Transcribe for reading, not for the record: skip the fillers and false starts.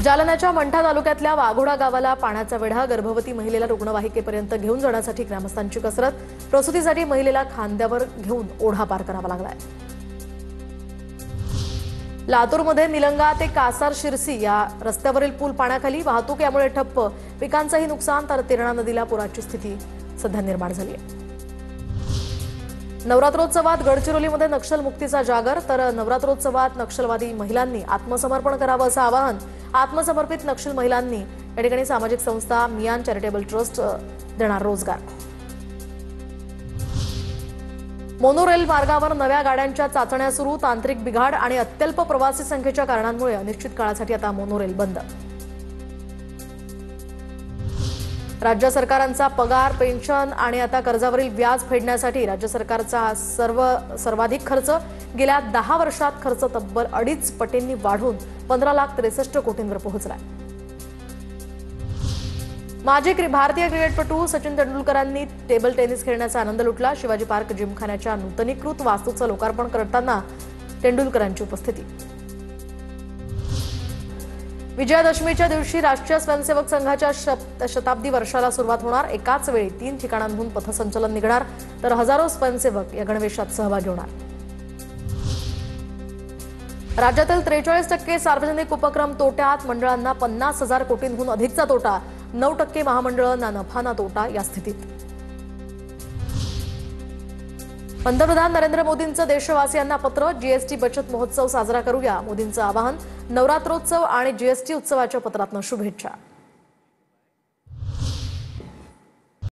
जालन्याच्या मंठा तालुक्यातल्या वाघोडा गावाला पाण्याचा वेढा, गर्भवती महिलेला रुग्णवाहिकेपर्यंत घेऊन जाण्यासाठी ग्रामस्थांची कसरत। प्रसूतीसाठी महिलेला खांद्यावर घेऊन ओढा पार करावा लागलाय। लातूरमध्ये निलंगा ते कासार शिरसी या रस्त्यावरील पूल पाण्याखाली, वाहतूक यामुळे ठप्प, पिकांचंही नुकसान, तर तेरणा नदीला पुराची स्थिती सध्या निर्माण झाली आहे। नवरात्रोत्सवात गडचिरोलीमध्ये नक्षल मुक्तीचा जागर, तर नवरात्रोत्सवात नक्षलवादी महिलांनी आत्मसमर्पण करावं असं आवाहन आत्मसमर्पित नक्षल महिलांनी या ठिकाणी सामाजिक संस्था मियान चॅरिटेबल ट्रस्ट देणार रोजगार। मोनोरेल मार्गावर नव्या गाड्यांच्या चाचण्या सुरू, तांत्रिक बिघाड आणि अत्यल्प प्रवासी संख्येच्या कारणांमुळे अनिश्चित काळासाठी आता मोनोरेल बंद। राज्य सरकारांचा पगार, पेन्शन आणि आता कर्जावरील व्याज फेडण्यासाठी राज्य सरकारचा सर्वाधिक खर्च, गेल्या 10 वर्षात खर्च तब्बल 2.5 पटींनी वाढून 15,63,00,000 कोटींवर पोहोचलाय। माजी भारतीय क्रिकेटपटू सचिन तेंडुलकरांनी टेबल टेनिस खेळण्याचा आनंद लुटला। शिवाजी पार्क जिमखान्याच्या नूतनीकृत वास्तूचं लोकार्पण करताना तेंडुलकरांची उपस्थिती। विजयादशमीच्या दिवशी राष्ट्रीय स्वयंसेवक संघाच्या शताब्दी वर्षाला सुरुवात होणार। एकाच वेळी 3 ठिकाणांहून पथसंचलन निघणार, तर हजारो स्वयंसेवक या गणवेशात सहभागी होणार। राज्यातील 43% सार्वजनिक उपक्रम तोट्यात, मंडळांना 50,000 कोटींहून अधिकचा तोटा, 9% महामंडळं ना नफा ना तोटा या स्थितीत। पंतप्रधान नरेंद्र मोदींचं देशवासियांना पत्र, जीएसटी बचत महोत्सव साजरा करूया, मोदींचं आवाहन। नवरात्रोत्सव आणि जीएसटी उत्सवाच्या पत्रातनं शुभेच्छा।